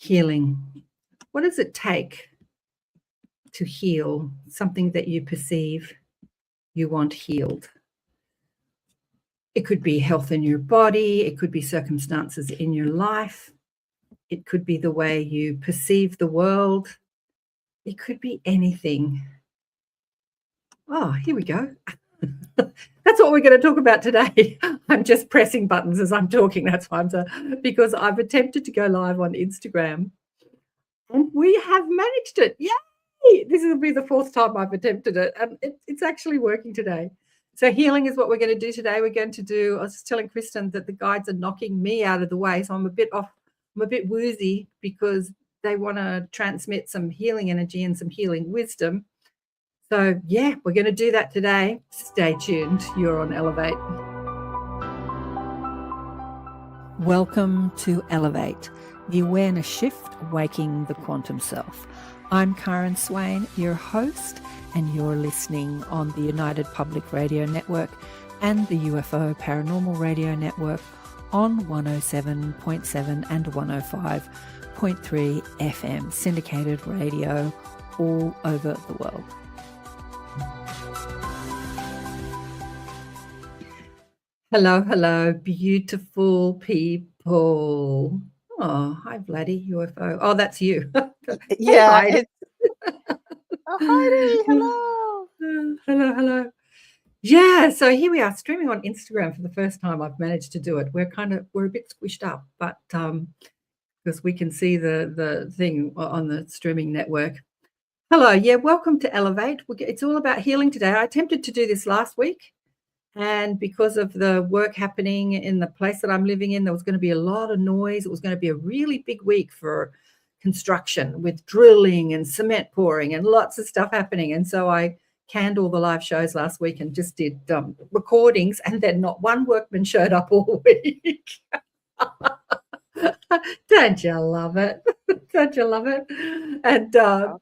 Healing. What does it take to heal something that you perceive you want healed? It could be health in your body. It could be circumstances in your life. It could be the way you perceive the world. It could be anything. Oh, here we go. That's what we're going to talk about today. I'm just pressing buttons as I'm talking. That's why because I've attempted to go live on Instagram and we have managed it. Yay! This will be the fourth time I've attempted it, and it's actually working today. So healing is what we're going to do today. We're going to do, I was just telling Kristen that the guides are knocking me out of the way. So I'm a bit off, I'm a bit woozy because they want to transmit some healing energy and some healing wisdom. So yeah, we're going to do that today. Stay tuned. You're on Elevate. Welcome to Elevate, the awareness shift, waking the quantum self. I'm KAren Swain, your host, and you're listening on the United Public Radio Network and the UFO Paranormal Radio Network on 107.7 and 105.3 FM, syndicated radio all over the world. Hello, hello, beautiful people. Oh, hi, Vladdy, UFO. Oh, that's you. Yeah. Hey, Oh, Heidi, hello. Hello, hello. Yeah, so here we are streaming on Instagram for the first time. I've managed to do it. We're a bit squished up, but because we can see the thing on the streaming network. Hello, yeah, welcome to Elevate. It's all about healing today. I attempted to do this last week, and because of the work happening in the place that I'm living in, there was going to be a lot of noise. It was going to be a really big week for construction with drilling and cement pouring and lots of stuff happening. And so I canned all the live shows last week and just did recordings, and then not one workman showed up all week. Don't you love it? Don't you love it? And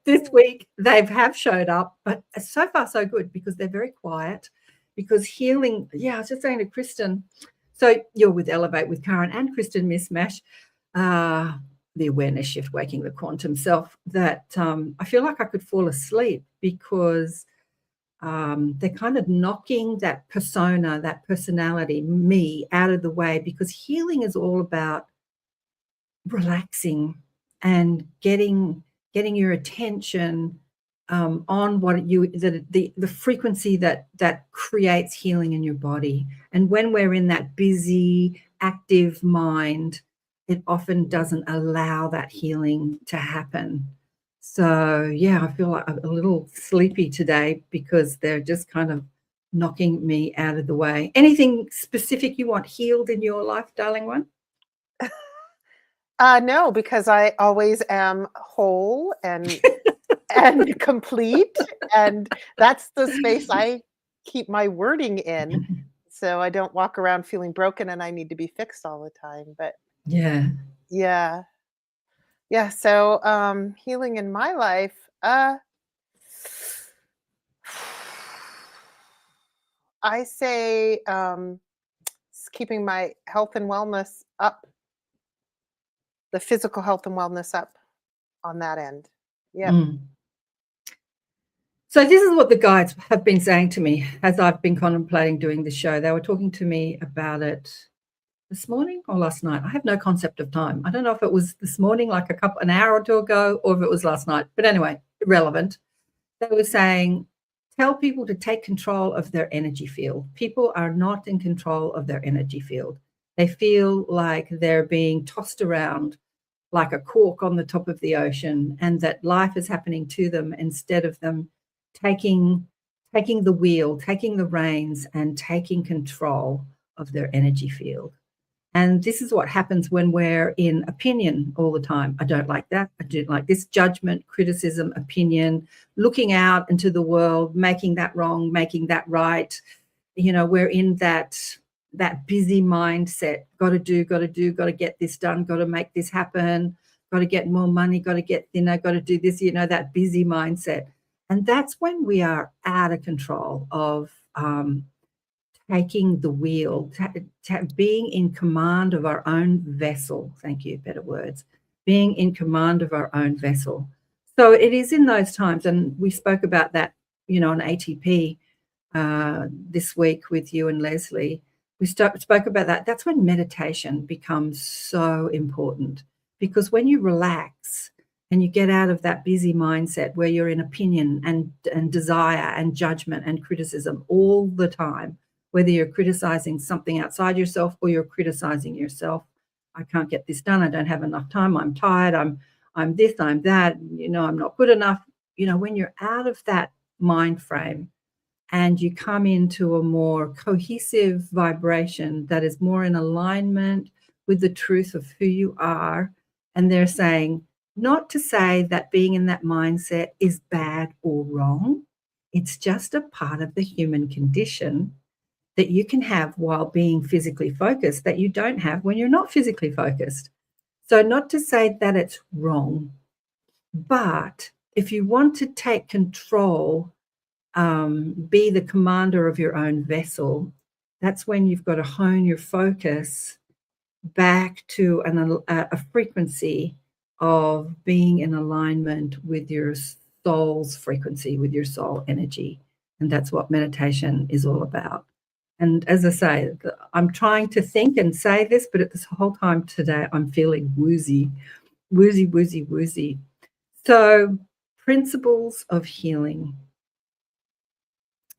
this week they have showed up, but so far so good because they're very quiet. Because healing, I was just saying to Kristen, so you're with Elevate with KAren and Kristen Mismash, the awareness shift, waking the quantum self, that I feel like I could fall asleep because they're kind of knocking that persona, that personality, me, out of the way, because healing is all about relaxing and getting your attention on what the frequency that creates healing in your body. And when we're in that busy, active mind, it often doesn't allow that healing to happen. So I feel like I'm a little sleepy today because they're just kind of knocking me out of the way. Anything specific you want healed in your life, darling one? No, because I always am whole and and complete, and that's the space I keep my wording in, so I don't walk around feeling broken and I need to be fixed all the time. But yeah. So healing in my life, I say keeping my health and wellness up, the physical health and wellness up on that end. So this is what the guides have been saying to me as I've been contemplating doing the show. They were talking to me about it this morning or last night. I have no concept of time. I don't know if it was this morning, like an hour or two ago, or if it was last night. But anyway, irrelevant. They were saying, tell people to take control of their energy field. People are not in control of their energy field. They feel like they're being tossed around like a cork on the top of the ocean, and that life is happening to them instead of them taking the wheel, taking the reins, and taking control of their energy field. And this is what happens when we're in opinion all the time. I don't like that. I don't like this. Judgment, criticism, opinion, looking out into the world, making that wrong, making that right. We're in that busy mindset. Got to do, got to get this done, got to make this happen, got to get more money, got to get thinner, got to do this, that busy mindset. And that's when we are out of control of taking the wheel, being in command of our own vessel. Thank you, better words. being in command of our own vessel. So it is in those times, and we spoke about that, on ATP this week with you and Leslie. We spoke about that. That's when meditation becomes so important, because when you relax and you get out of that busy mindset where you're in opinion and desire and judgment and criticism all the time, whether you're criticizing something outside yourself or you're criticizing yourself. I can't get this done. I don't have enough time. I'm tired. I'm this, I'm that, I'm not good enough. When you're out of that mind frame and you come into a more cohesive vibration that is more in alignment with the truth of who you are, and they're saying, not to say that being in that mindset is bad or wrong. It's just a part of the human condition that you can have while being physically focused that you don't have when you're not physically focused. So not to say that it's wrong, but if you want to take control, be the commander of your own vessel, that's when you've got to hone your focus back to a frequency of being in alignment with your soul's frequency, with your soul energy. And that's what meditation is all about. And as I say, I'm trying to think and say this, but at this whole time today, I'm feeling woozy. So, principles of healing.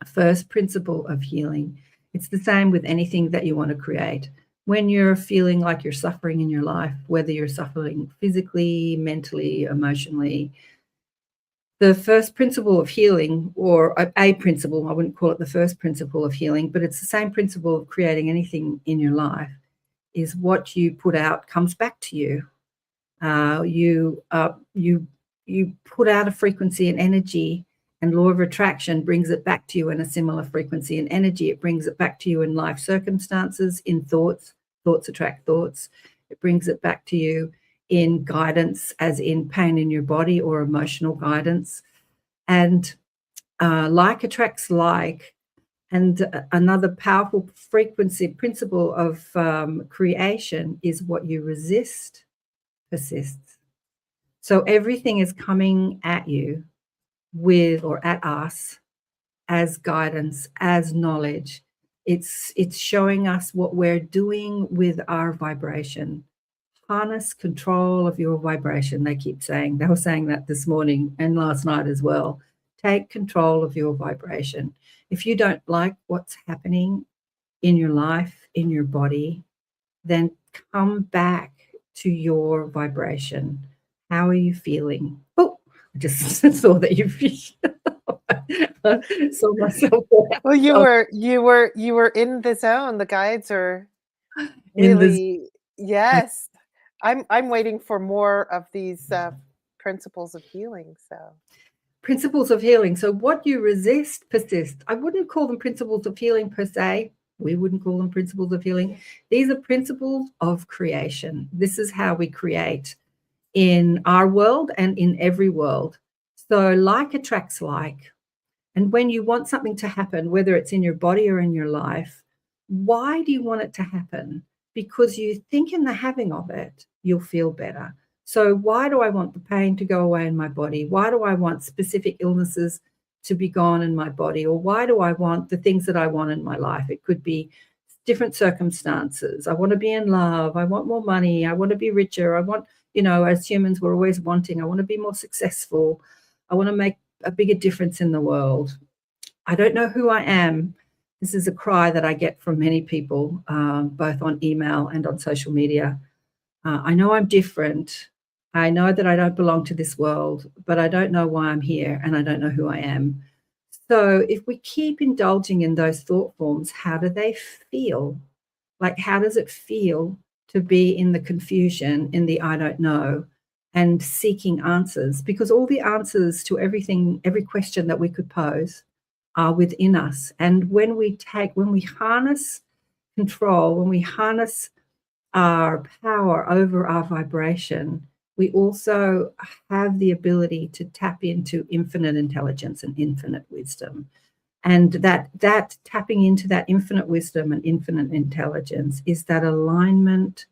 First principle of healing. It's the same with anything that you want to create. When you're feeling like you're suffering in your life, whether you're suffering physically, mentally, emotionally, the first principle of healing, or a principle, I wouldn't call it the first principle of healing, but it's the same principle of creating anything in your life, is what you put out comes back to you. You put out a frequency and energy, and law of attraction brings it back to you in a similar frequency and energy. It brings it back to you in life circumstances, in thoughts. Thoughts attract thoughts. It brings it back to you in guidance, as in pain in your body or emotional guidance. And like attracts like. And another powerful frequency principle of creation is what you resist persists. So everything is coming at you with, or at us, as guidance, as knowledge. It's showing us what we're doing with our vibration. Harness control of your vibration, they keep saying. They were saying that this morning and last night as well. Take control of your vibration. If you don't like what's happening in your life, in your body, then come back to your vibration. How are you feeling? Oh, I just saw that you saw myself. Well, you were in the zone. The guides are really, yes. I'm waiting for more of these principles of healing. So principles of healing. So what you resist persists. I wouldn't call them principles of healing per se. We wouldn't call them principles of healing. These are principles of creation. This is how we create in our world and in every world. So like attracts like. And when you want something to happen, whether it's in your body or in your life, why do you want it to happen? Because you think in the having of it, you'll feel better. So why do I want the pain to go away in my body? Why do I want specific illnesses to be gone in my body? Or why do I want the things that I want in my life? It could be different circumstances. I want to be in love. I want more money. I want to be richer. I want, as humans, we're always wanting. I want to be more successful. I want to make a bigger difference in the world. I don't know who I am. This is a cry that I get from many people, both on email and on social media. I know I'm different. I know that I don't belong to this world, but I don't know why I'm here, and I don't know who I am. So if we keep indulging in those thought forms, how do they feel? Like, how does it feel to be in the confusion, in the I don't know, and seeking answers? Because all the answers to everything, every question that we could pose are within us. And when we harness control, when we harness our power over our vibration, we also have the ability to tap into infinite intelligence and infinite wisdom. And that tapping into that infinite wisdom and infinite intelligence is that alignment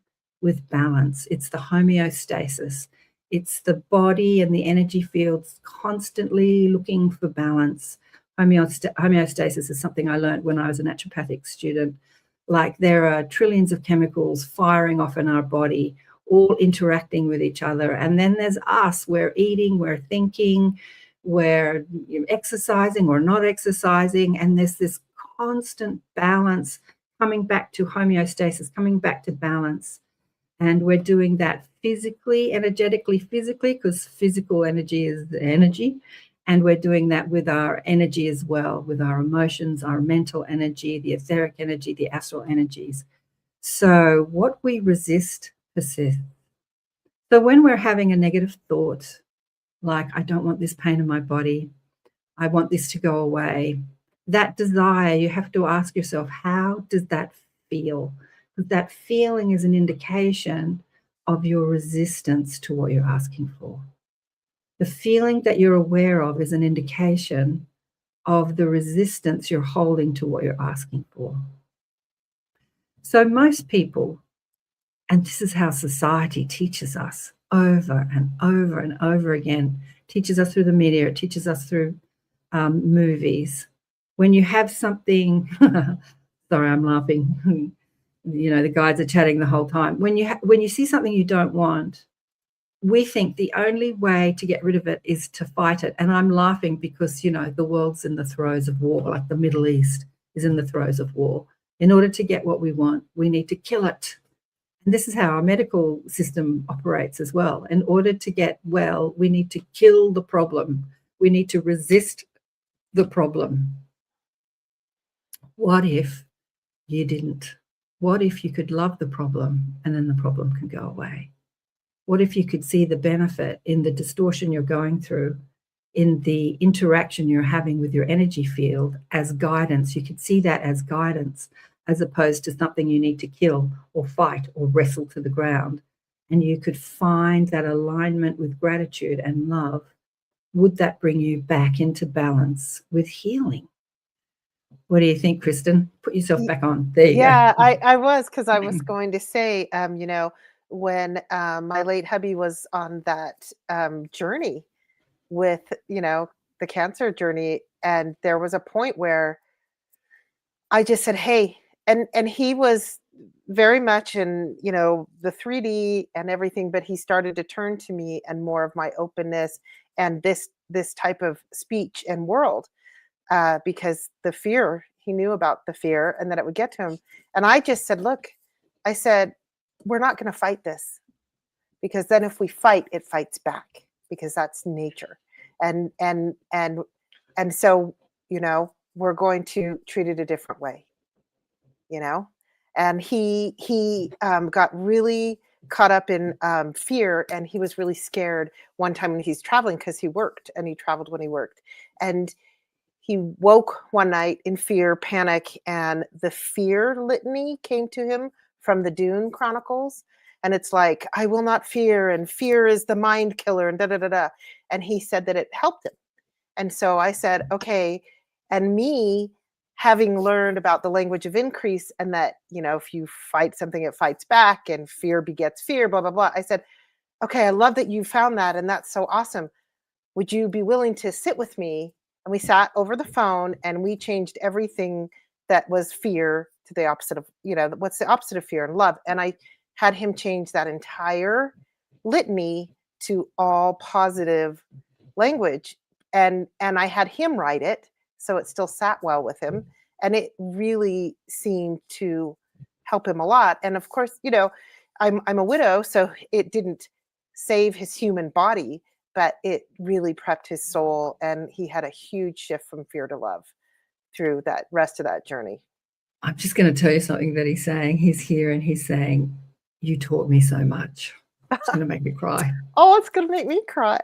with balance. It's the homeostasis. It's the body and the energy fields constantly looking for balance. Homeostasis is something I learned when I was a naturopathic student. Like, there are trillions of chemicals firing off in our body, all interacting with each other. And then there's us. We're eating, we're thinking, we're exercising or not exercising. And there's this constant balance, coming back to homeostasis, coming back to balance. And we're doing that physically, energetically, physically, because physical energy is the energy. And we're doing that with our energy as well, with our emotions, our mental energy, the etheric energy, the astral energies. So what we resist persists. So when we're having a negative thought, like, I don't want this pain in my body, I want this to go away, that desire, you have to ask yourself, how does that feel? Because that feeling is an indication of your resistance to what you're asking for. The feeling that you're aware of is an indication of the resistance you're holding to what you're asking for. So most people, and this is how society teaches us over and over and over again, teaches us through the media, it teaches us through movies. When you have something, sorry, I'm laughing. The guides are chatting the whole time. When you see something you don't want, we think the only way to get rid of it is to fight it. And I'm laughing because, the world's in the throes of war, like the Middle East is in the throes of war. In order to get what we want, we need to kill it. And this is how our medical system operates as well. In order to get well, we need to kill the problem. We need to resist the problem. What if you didn't? What if you could love the problem and then the problem can go away? What if you could see the benefit in the distortion you're going through, in the interaction you're having with your energy field as guidance? You could see that as guidance, as opposed to something you need to kill or fight or wrestle to the ground. And you could find that alignment with gratitude and love. Would that bring you back into balance with healing? What do you think, Kristen? Put yourself back on. There you go. I was, because I was going to say, when my late hubby was on that journey with, the cancer journey, and there was a point where I just said, hey, and he was very much in, the 3D and everything, but he started to turn to me and more of my openness and this type of speech and world, because the fear, he knew about the fear and that it would get to him. And I just said, look, I said, we're not going to fight this, because then if we fight, it fights back, because that's nature. And so, we're going to treat it a different way, and he got really caught up in fear, and he was really scared one time when he's traveling, because he worked and he traveled when he worked, and he woke one night in fear, panic, and the fear litany came to him from the Dune Chronicles. And it's like, I will not fear, and fear is the mind killer, and da-da-da-da. And he said that it helped him. And so I said, okay. And me, having learned about the language of increase, and that, if you fight something, it fights back, and fear begets fear, blah, blah, blah. I said, okay, I love that you found that, and that's so awesome. Would you be willing to sit with me? And we sat over the phone, and we changed everything that was fear to the opposite of, what's the opposite of fear? And love. And I had him change that entire litany to all positive language. And I had him write it, so it still sat well with him. And it really seemed to help him a lot. And of course, I'm a widow, so it didn't save his human body, but it really prepped his soul. And he had a huge shift from fear to love through that rest of that journey. I'm just going to tell you something that he's saying. He's here and he's saying, you taught me so much. It's going to make me cry. Oh, it's going to make me cry.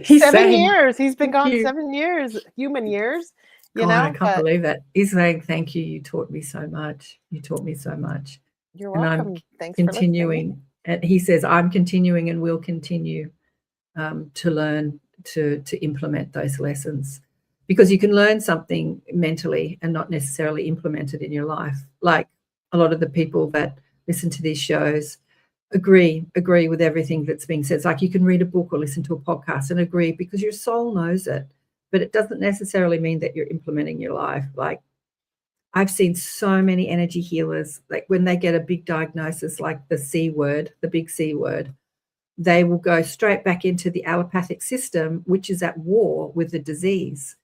He's 7 saying, years. He's been gone you. 7 years, human years. God, I can't believe that. He's saying, thank you. You taught me so much. You taught me so much. You're welcome. And I'm Thanks continuing. For and he says, I'm continuing and will continue to learn to implement those lessons. Because you can learn something mentally and not necessarily implement it in your life. Like a lot of the people that listen to these shows, agree with everything that's being said. It's like you can read a book or listen to a podcast and agree because your soul knows it, but it doesn't necessarily mean that you're implementing your life. Like I've seen so many energy healers, like when they get a big diagnosis like the C word, the big C word, they will go straight back into the allopathic system, which is at war with the disease.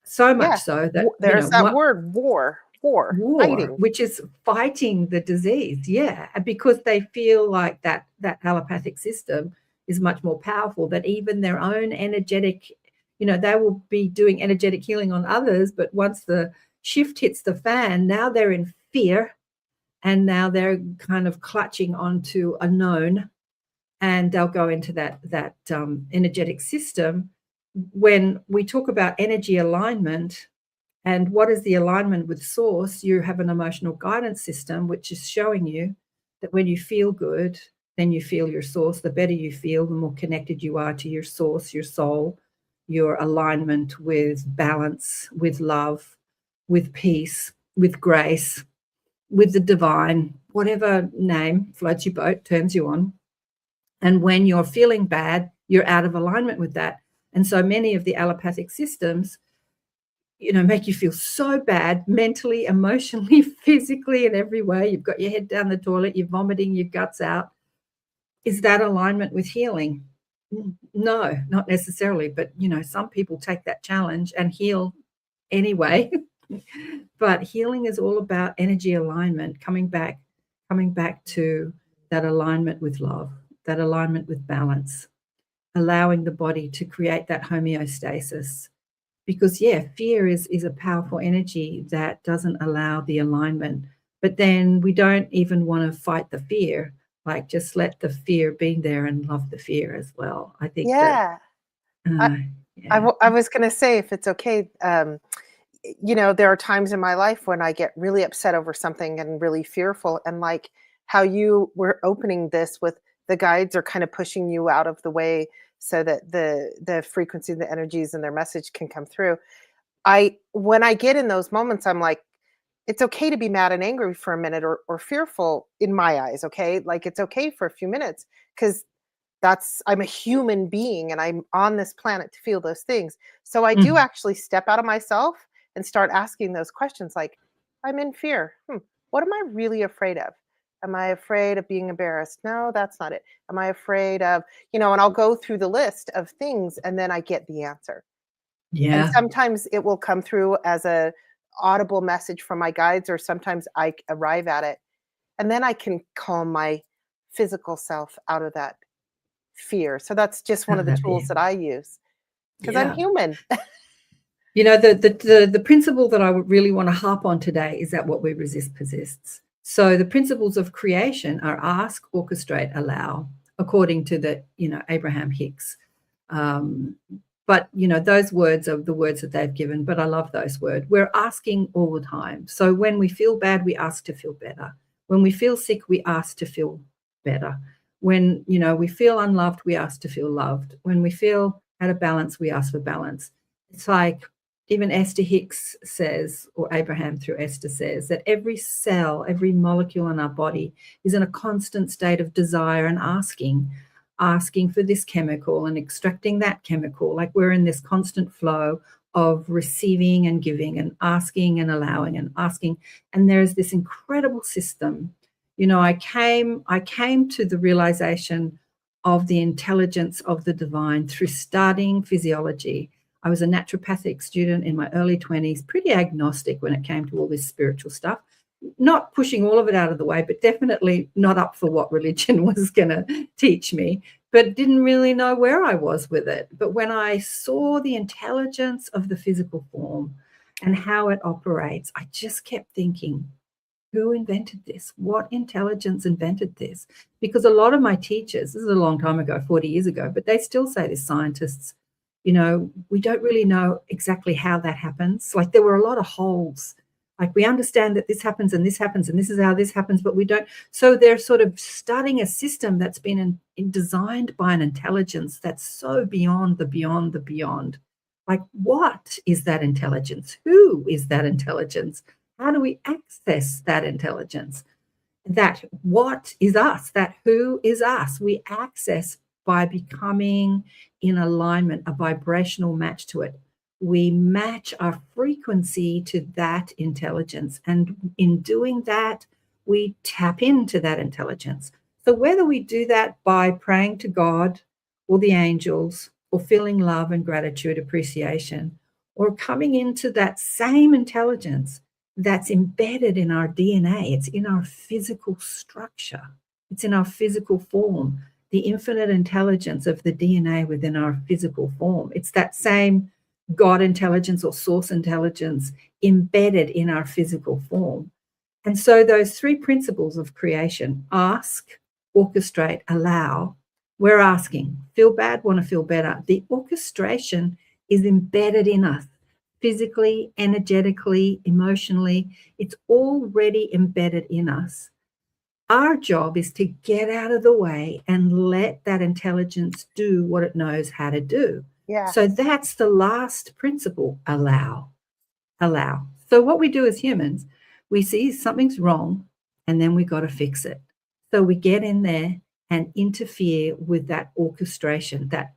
So much so that there's that word, war, fighting, which is fighting the disease. Yeah, because they feel like that allopathic system is much more powerful, that even their own energetic, they will be doing energetic healing on others, but once the shift hits the fan, now they're in fear, and now they're kind of clutching onto a known, and they'll go into that energetic system. When we talk about energy alignment, and what is the alignment with source, you have an emotional guidance system, which is showing you that when you feel good, then you feel your source. The better you feel, the more connected you are to your source, your soul, your alignment with balance, with love, with peace, with grace, with the divine, whatever name floats your boat, turns you on. And when you're feeling bad, you're out of alignment with that. And so many of the allopathic systems, make you feel so bad mentally, emotionally, physically, in every way. You've got your head down the toilet, you're vomiting your guts out. Is that alignment with healing? No, not necessarily. But, some people take that challenge and heal anyway. But healing is all about energy alignment, coming back to that alignment with love, that alignment with balance, allowing the body to create that homeostasis. Because, fear is a powerful energy that doesn't allow the alignment. But then we don't even want to fight the fear. Like, just let the fear be there and love the fear as well. I think that. I was going to say, if it's okay, there are times in my life when I get really upset over something and really fearful. And like how you were opening this with the guides are kind of pushing you out of the way so that the frequency, the energies and their message can come through. When I get in those moments, I'm like, it's okay to be mad and angry for a minute or fearful in my eyes. Okay. Like it's okay for a few minutes because I'm a human being and I'm on this planet to feel those things. So I do actually step out of myself and start asking those questions. Like, I'm in fear. What am I really afraid of? Am I afraid of being embarrassed? No, that's not it. Am I afraid of, and I'll go through the list of things and then I get the answer. Yeah. And sometimes it will come through as a audible message from my guides, or sometimes I arrive at it and then I can calm my physical self out of that fear. So that's just one of the tools that I use because I'm human. The principle that I would really want to harp on today is that what we resist persists. So the principles of creation are ask, orchestrate, allow, according to the, Abraham Hicks. But, those words are the words that they've given, but I love those words. We're asking all the time. So when we feel bad, we ask to feel better. When we feel sick, we ask to feel better. When, we feel unloved, we ask to feel loved. When we feel out of balance, we ask for balance. It's like even Esther Hicks says, or Abraham through Esther says, that every cell, every molecule in our body is in a constant state of desire and asking for this chemical and extracting that chemical. Like we're in this constant flow of receiving and giving and asking and allowing and asking. And there's this incredible system. I came to the realization of the intelligence of the divine through studying physiology. I was a naturopathic student in my early 20s, pretty agnostic when it came to all this spiritual stuff, not pushing all of it out of the way, but definitely not up for what religion was going to teach me, but didn't really know where I was with it. But when I saw the intelligence of the physical form and how it operates, I just kept thinking, who invented this? What intelligence invented this? Because a lot of my teachers, this is a long time ago, 40 years ago, but they still say this, scientists, we don't really know exactly how that happens. Like there were a lot of holes. Like we understand that this happens and this happens and this is how this happens, but we don't. So they're sort of studying a system that's been designed by an intelligence that's so beyond the beyond the beyond. Like what is that intelligence? Who is that intelligence? How do we access that intelligence? that what is us, that who is us, we access by becoming in alignment, a vibrational match to it. We match our frequency to that intelligence. And in doing that, we tap into that intelligence. So whether we do that by praying to God or the angels, or feeling love and gratitude, appreciation, or coming into that same intelligence that's embedded in our DNA, it's in our physical structure, it's in our physical form, the infinite intelligence of the DNA within our physical form. It's that same God intelligence or source intelligence embedded in our physical form. And so those three principles of creation, ask, orchestrate, allow, we're asking, feel bad, want to feel better. The orchestration is embedded in us physically, energetically, emotionally. It's already embedded in us. Our job is to get out of the way and let that intelligence do what it knows how to do. Yeah. So that's the last principle, allow. Allow. So what we do as humans, we see something's wrong and then we got to fix it. So we get in there and interfere with that orchestration, that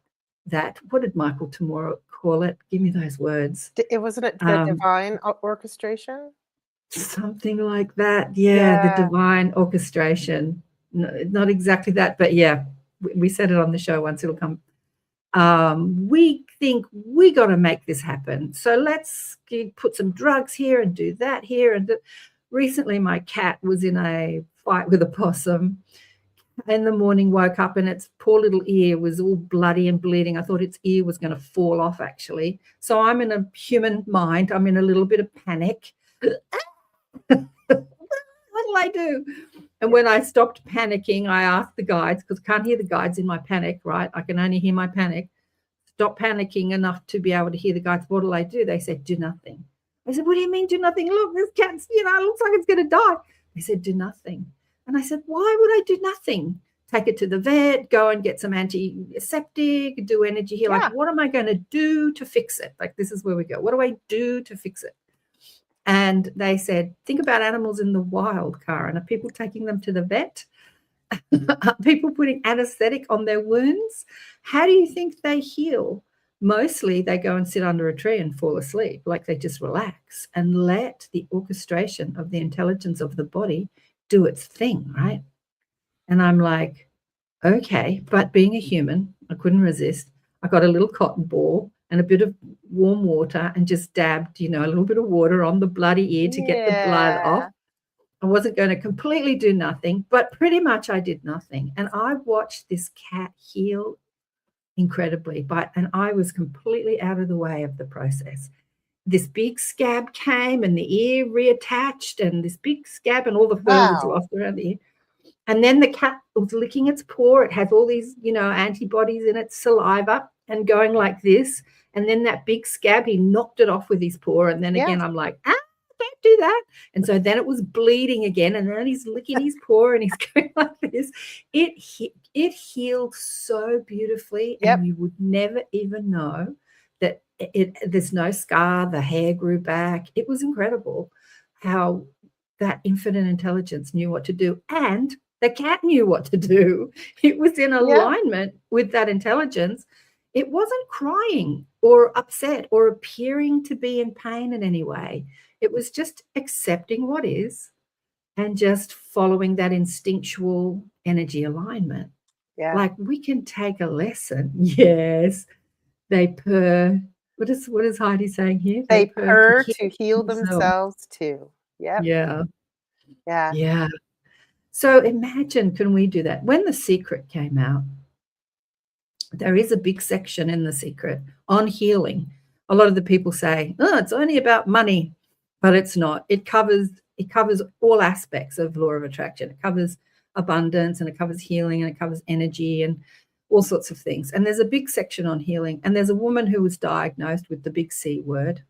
what did Michael Tomorrow call it? Give me those words. It wasn't it the divine orchestration? Something like that. Yeah, the divine orchestration. No, not exactly that, but yeah, we said it on the show once. It'll come. We think we got to make this happen. So let's put some drugs here and do that here. And recently my cat was in a fight with a possum. In the morning, woke up and its poor little ear was all bloody and bleeding. I thought its ear was going to fall off, actually. So I'm in a human mind. I'm in a little bit of panic. What'll I do? And when I stopped panicking, I asked the guides, because I can't hear the guides in my panic, right? I can only hear my panic. Stop panicking enough to be able to hear the guides. What'll I do? They said, do nothing. I said, what do you mean do nothing? Look, this cat's, looks like it's going to die. They said, do nothing. And I said, why would I do nothing? Take it to the vet, go and get some antiseptic, do energy here. Yeah. Like, what am I going to do to fix it? Like, this is where we go. What do I do to fix it? And they said, think about animals in the wild, Karen. Are people taking them to the vet? Are people putting anesthetic on their wounds? How do you think they heal? Mostly they go and sit under a tree and fall asleep, like they just relax and let the orchestration of the intelligence of the body do its thing, right? And I'm like, okay, but being a human, I couldn't resist. I got a little cotton ball and a bit of warm water and just dabbed, a little bit of water on the bloody ear to get the blood off. I wasn't going to completely do nothing, but pretty much I did nothing. And I watched this cat heal incredibly, and I was completely out of the way of the process. This big scab came and the ear reattached, and this big scab and all the fur was lost around the ear. And then the cat was licking its paw. It has all these, antibodies in its saliva and going like this. And then that big scab, he knocked it off with his paw. And then again, I'm like, don't do that. And so then it was bleeding again. And then he's licking his paw and he's going like this. It healed so beautifully. Yep. And you would never even know that there's no scar. The hair grew back. It was incredible how that infinite intelligence knew what to do. And the cat knew what to do. It was in alignment with that intelligence. It wasn't crying or upset or appearing to be in pain in any way. It was just accepting what is and just following that instinctual energy alignment. Yeah. Like, we can take a lesson. Yes. They purr. What is Heidi saying here? They purr to heal themselves too. Yep. Yeah. Yeah. Yeah. So imagine, can we do that? When The Secret came out, there is a big section in The Secret on healing. A lot of the people say, it's only about money, but it's not. It covers all aspects of law of attraction. It covers abundance, and it covers healing, and it covers energy and all sorts of things. And there's a big section on healing. And there's a woman who was diagnosed with the big C word.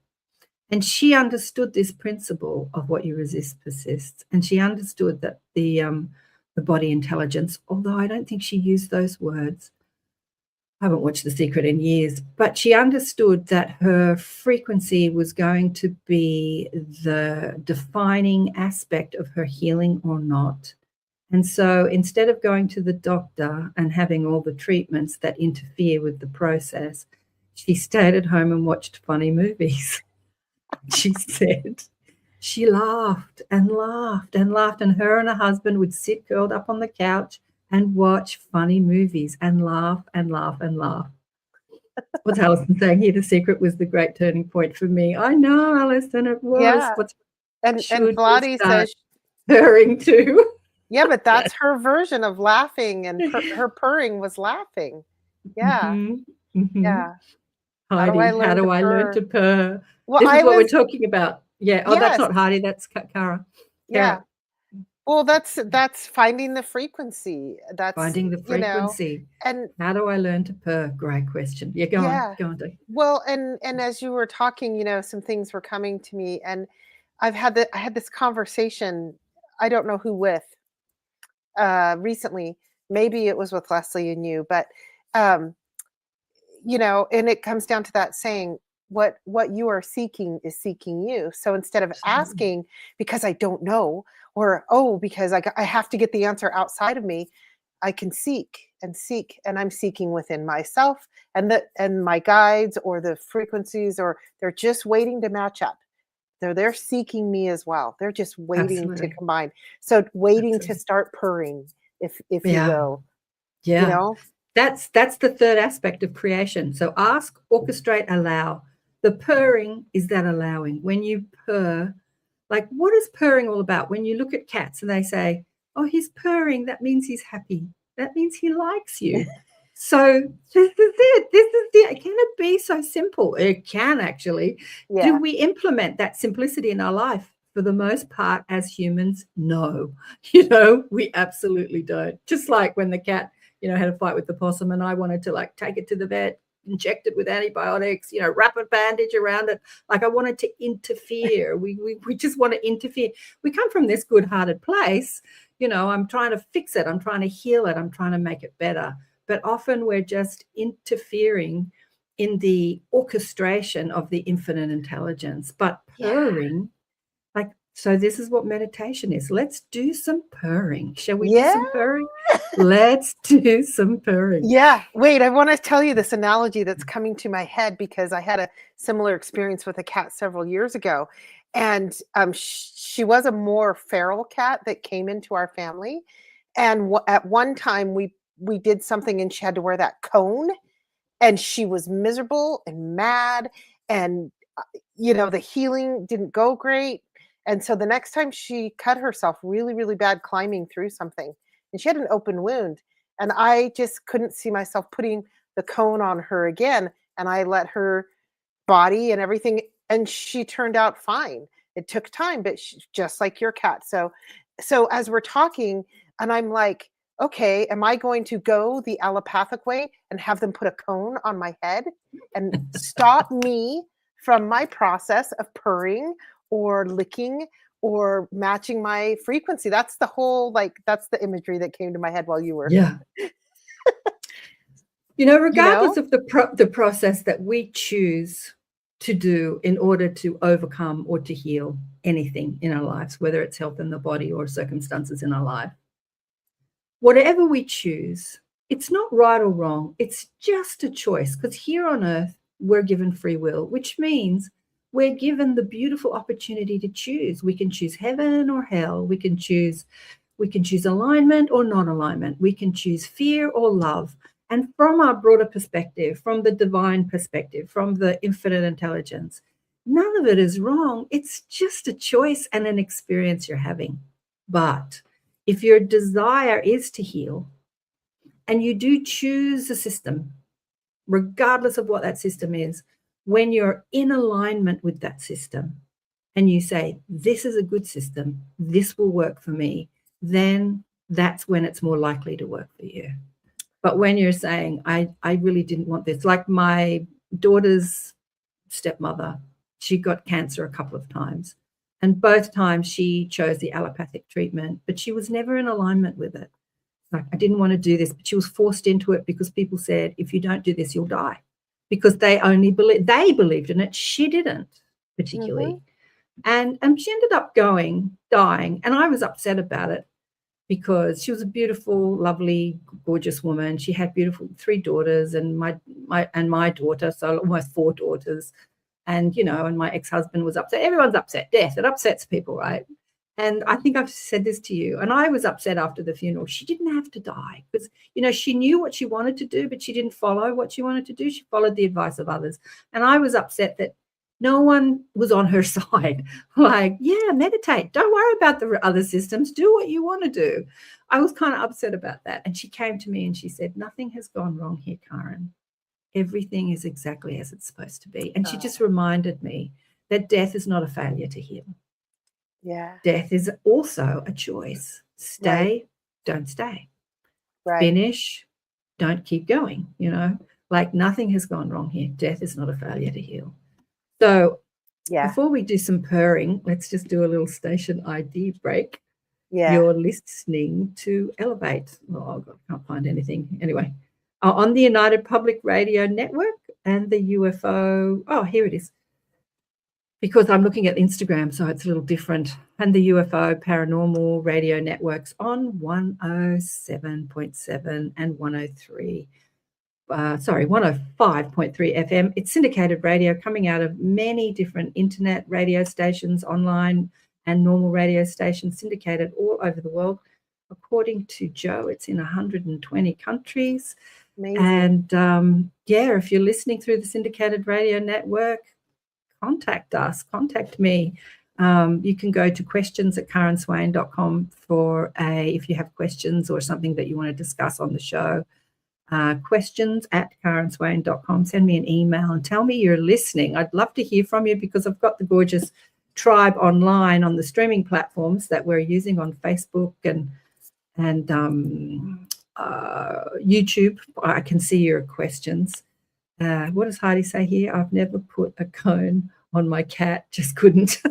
And she understood this principle of what you resist persists. And she understood that the body intelligence, although I don't think she used those words. I haven't watched The Secret in years, but she understood that her frequency was going to be the defining aspect of her healing or not. And so instead of going to the doctor and having all the treatments that interfere with the process, she stayed at home and watched funny movies. She said she laughed and laughed and laughed, and her and her husband would sit curled up on the couch and watch funny movies and laugh and laugh and laugh. What's Alison saying here? The secret was the great turning point for me. I know, Alison, it was. Yeah. And Vladi says, purring too. yeah, but that's her version of laughing, and her purring was laughing. Yeah. Yeah. Heidi, how do I learn to purr? Well, this is what we're talking about. Yeah. Oh, Yes. That's not Heidi. That's Kara. Yeah. Well, that's finding the frequency. That's finding the frequency. And how do I learn to purr? Great question. Yeah, go on, Dee. Well, and as you were talking, some things were coming to me, and I had this conversation. I don't know who with recently. Maybe it was with Leslie and you, but and it comes down to that saying, what you are seeking is seeking you. So instead of asking because I don't know, or because I have to get the answer outside of me, I can seek, and I'm seeking within myself, and my guides or the frequencies, or they're just waiting to match up. They're seeking me as well. They're just waiting to combine. So waiting to start purring, if you will. Yeah. That's the third aspect of creation. So ask, orchestrate, allow. The purring is that allowing. When you purr, like, what is purring all about? When you look at cats and they say, oh, he's purring, that means he's happy. That means he likes you. So this is it. Can it be so simple? It can actually. Yeah. Do we implement that simplicity in our life? For the most part, as humans, no. We absolutely don't. Just like when the cat, had a fight with the possum, and I wanted to take it to the vet, inject it with antibiotics, wrap a bandage around it. Like, I wanted to interfere. We just want to interfere. We come from this good-hearted place. I'm trying to fix it. I'm trying to heal it. I'm trying to make it better. But often we're just interfering in the orchestration of the infinite intelligence. But purring, so this is what meditation is. Let's do some purring. Shall we do some purring? Let's do some purring. Yeah. Wait, I want to tell you this analogy that's coming to my head, because I had a similar experience with a cat several years ago. And she was a more feral cat that came into our family. And at one time we did something, and she had to wear that cone, and she was miserable and mad, and the healing didn't go great. And so the next time she cut herself really, really bad climbing through something, and she had an open wound, and I just couldn't see myself putting the cone on her again. And I let her body and everything, and she turned out fine. It took time, but just like your cat. So as we're talking, and I'm like, okay, am I going to go the allopathic way and have them put a cone on my head and stop me from my process of purring or licking or matching my frequency? That's the whole, that's the imagery that came to my head while you were. Yeah. Regardless of the process that we choose to do in order to overcome or to heal anything in our lives, whether it's health in the body or circumstances in our life, whatever we choose, it's not right or wrong. It's just a choice, because here on earth, we're given free will, which means we're given the beautiful opportunity to choose. We can choose heaven or hell. We can choose alignment or non-alignment. We can choose fear or love. And from our broader perspective, from the divine perspective, from the infinite intelligence, none of it is wrong. It's just a choice and an experience you're having. But if your desire is to heal, and you do choose a system, regardless of what that system is, when you're in alignment with that system and you say, this is a good system, this will work for me, then that's when it's more likely to work for you. But when you're saying, I really didn't want this, like my daughter's stepmother, she got cancer a couple of times, and both times she chose the allopathic treatment, but she was never in alignment with it. Like, I didn't want to do this, but she was forced into it because people said, if you don't do this, you'll die. Because they believed in it. She didn't particularly. And she ended up dying, and I was upset about it. because she was a beautiful, lovely, gorgeous woman. She had beautiful 3 daughters and my daughter, so almost 4 daughters. And, and my ex-husband was upset. Everyone's upset. Death, it upsets people, right? And I think I've said this to you, and I was upset after the funeral. She didn't have to die because, she knew what she wanted to do, but she didn't follow what she wanted to do. She followed the advice of others. And I was upset that no one was on her side. Like, yeah, meditate. Don't worry about the other systems. Do what you want to do. I was kind of upset about that. And she came to me and she said, nothing has gone wrong here, Karen. Everything is exactly as it's supposed to be. And she just reminded me that death is not a failure to heal. Yeah. Death is also a choice. Stay, don't stay. Right. Finish, don't keep going. Like nothing has gone wrong here. Death is not a failure to heal. So before we do some purring, let's just do a little station ID break. Yeah. You're listening to Elevate. Oh, God, I can't find anything. Anyway, on the United Public Radio Network and the UFO. Oh, here it is. Because I'm looking at Instagram, so it's a little different. And the UFO Paranormal Radio Networks on 107.7 and 105.3 FM. It's syndicated radio coming out of many different internet radio stations, online and normal radio stations, syndicated all over the world. According to Joe, it's in 120 countries. Amazing. And if you're listening through the syndicated radio network, contact us, contact me. You can go to questions@KarenSwain.com if you have questions or something that you want to discuss on the show. Questions@KarenSwain.com. Send me an email and tell me you're listening. I'd love to hear from you because I've got the gorgeous tribe online on the streaming platforms that we're using on Facebook and YouTube. I can see your questions. What does Heidi say here? I've never put a cone on my cat, just couldn't.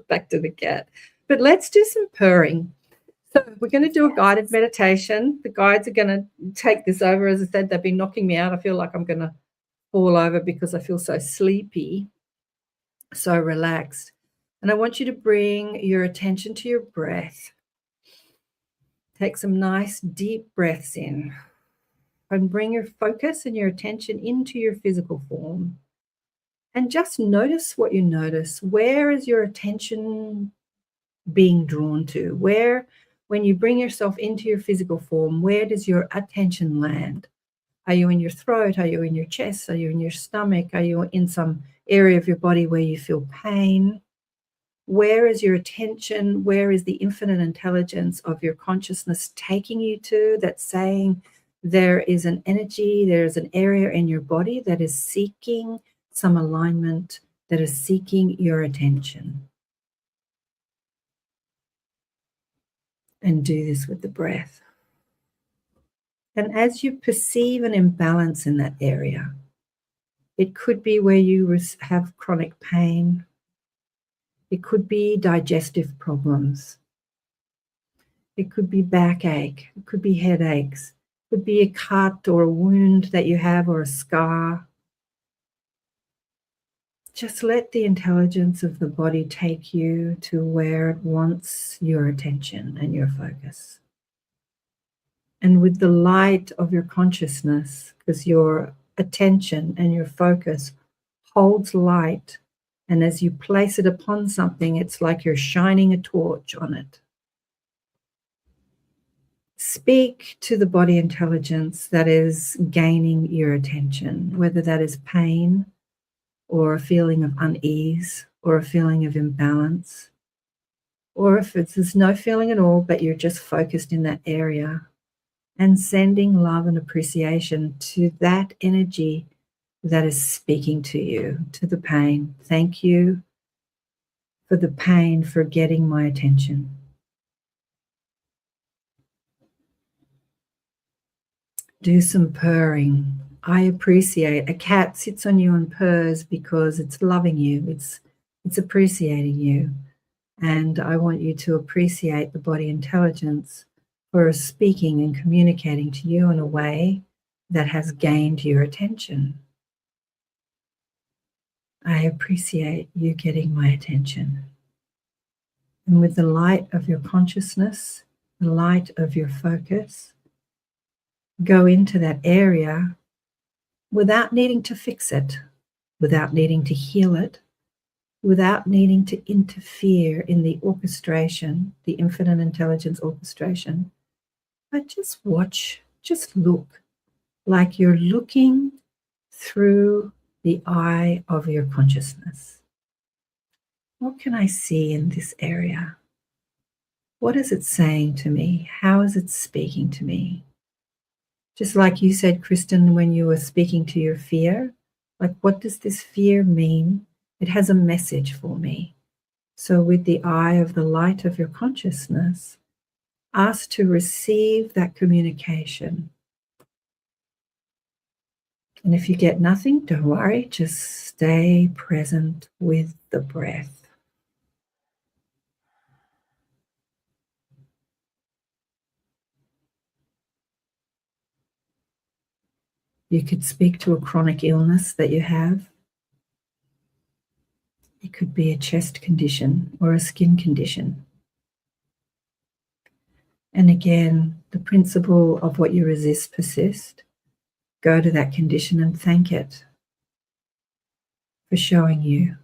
Back to the cat. But let's do some purring. So we're going to do a guided meditation. The guides are going to take this over. As I said, they've been knocking me out. I feel like I'm going to fall over because I feel so sleepy, so relaxed. And I want you to bring your attention to your breath. Take some nice deep breaths in. And bring your focus and your attention into your physical form. And just notice what you notice. Where is your attention being drawn to? When you bring yourself into your physical form, where does your attention land? Are you in your throat? Are you in your chest? Are you in your stomach? Are you in some area of your body where you feel pain? Where is your attention? Where is the infinite intelligence of your consciousness taking you to that's saying, there is an energy, there's an area in your body that is seeking some alignment, that is seeking your attention. And do this with the breath. And as you perceive an imbalance in that area, it could be where you have chronic pain. It could be digestive problems. It could be backache. It could be headaches. Could be a cut or a wound that you have or a scar. Just let the intelligence of the body take you to where it wants your attention and your focus. And with the light of your consciousness, because your attention and your focus holds light, and as you place it upon something, it's like you're shining a torch on it. Speak to the body intelligence that is gaining your attention, whether that is pain or a feeling of unease or a feeling of imbalance, or if there's no feeling at all, but you're just focused in that area, and sending love and appreciation to that energy that is speaking to you, to the pain. Thank you for the pain for getting my attention. Do some purring. I appreciate. A cat sits on you and purrs because it's loving you. It's appreciating you. And I want you to appreciate the body intelligence for speaking and communicating to you in a way that has gained your attention. I appreciate you getting my attention. And with the light of your consciousness, the light of your focus, go into that area without needing to fix it, without needing to heal it, without needing to interfere in the orchestration, the infinite intelligence orchestration. But just watch, just look like you're looking through the eye of your consciousness. What can I see in this area? What is it saying to me? How is it speaking to me? Just like you said, Kristen, when you were speaking to your fear, like, what does this fear mean? It has a message for me. So with the eye of the light of your consciousness, ask to receive that communication. And if you get nothing, don't worry, just stay present with the breath. You could speak to a chronic illness that you have. It could be a chest condition or a skin condition. And again, the principle of what you resist persists. Go to that condition and thank it for showing you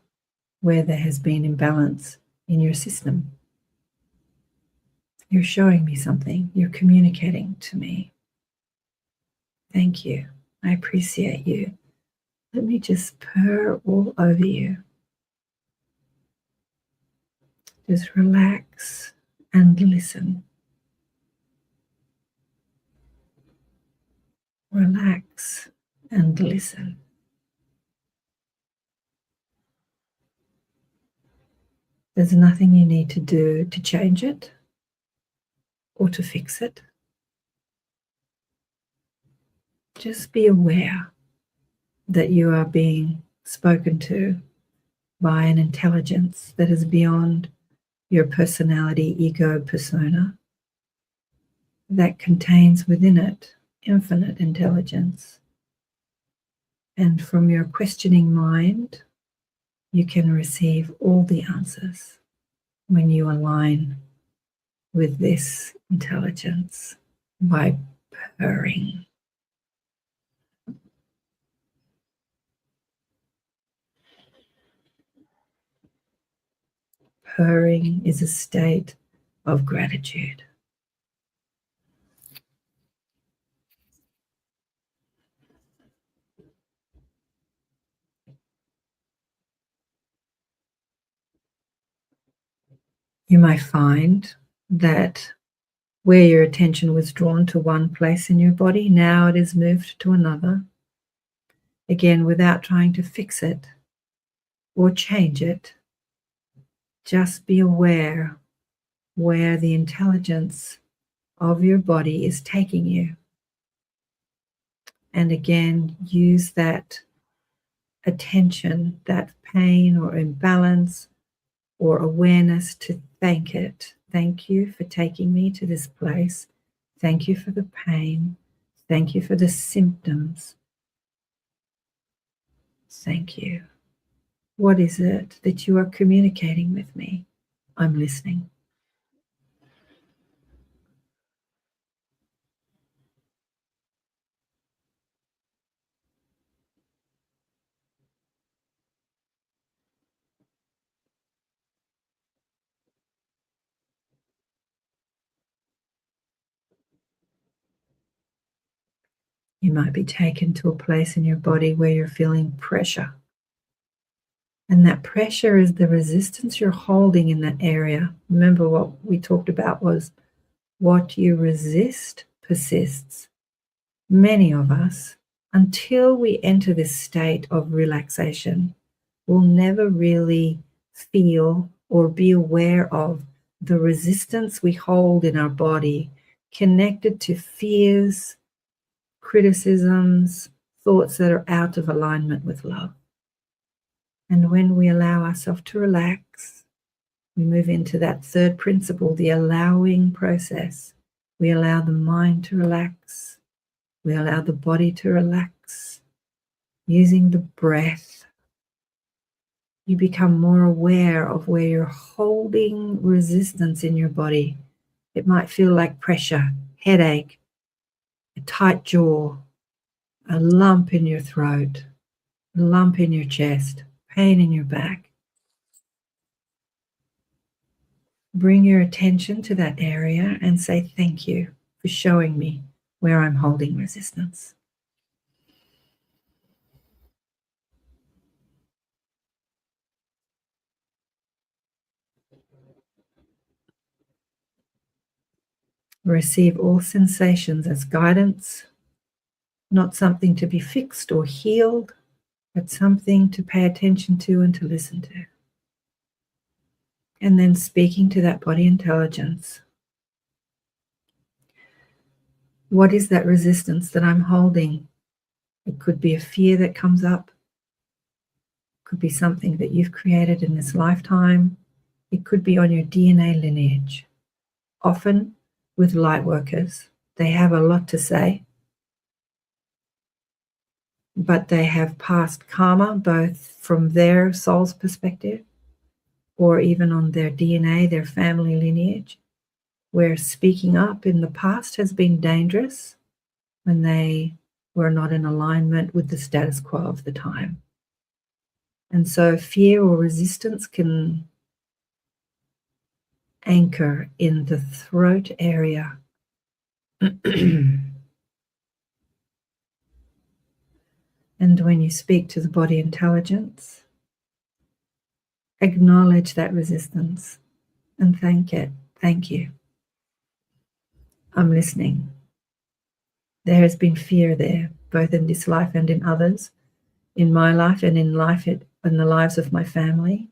where there has been imbalance in your system. You're showing me something. You're communicating to me. Thank you. I appreciate you. Let me just purr all over you. Just relax and listen. Relax and listen. There's nothing you need to do to change it or to fix it. Just be aware that you are being spoken to by an intelligence that is beyond your personality, ego, persona, that contains within it infinite intelligence. And from your questioning mind, you can receive all the answers when you align with this intelligence by purring. Purring is a state of gratitude. You might find that where your attention was drawn to one place in your body, now it is moved to another. Again, without trying to fix it or change it, just be aware where the intelligence of your body is taking you. And again, use that attention, that pain or imbalance or awareness to thank it. Thank you for taking me to this place. Thank you for the pain. Thank you for the symptoms. Thank you. What is it that you are communicating with me? I'm listening. You might be taken to a place in your body where you're feeling pressure. And that pressure is the resistance you're holding in that area. Remember, what we talked about was what you resist persists. Many of us, until we enter this state of relaxation, will never really feel or be aware of the resistance we hold in our body connected to fears, criticisms, thoughts that are out of alignment with love. And when we allow ourselves to relax, we move into that third principle, the allowing process. We allow the mind to relax. We allow the body to relax. Using the breath, you become more aware of where you're holding resistance in your body. It might feel like pressure, headache, a tight jaw, a lump in your throat, a lump in your chest, pain in your back. Bring your attention to that area and say thank you for showing me where I'm holding resistance. Receive all sensations as guidance, not something to be fixed or healed, but something to pay attention to and to listen to. And then speaking to that body intelligence. What is that resistance that I'm holding? It could be a fear that comes up. It could be something that you've created in this lifetime. It could be on your DNA lineage. Often with light workers, they have a lot to say, but they have past karma, both from their soul's perspective or even on their DNA, their family lineage, where speaking up in the past has been dangerous when they were not in alignment with the status quo of the time. And so fear or resistance can anchor in the throat area. And when you speak to the body intelligence, acknowledge that resistance and thank it. Thank you. I'm listening. There has been fear there, both in this life and in others, in my life and in the lives of my family.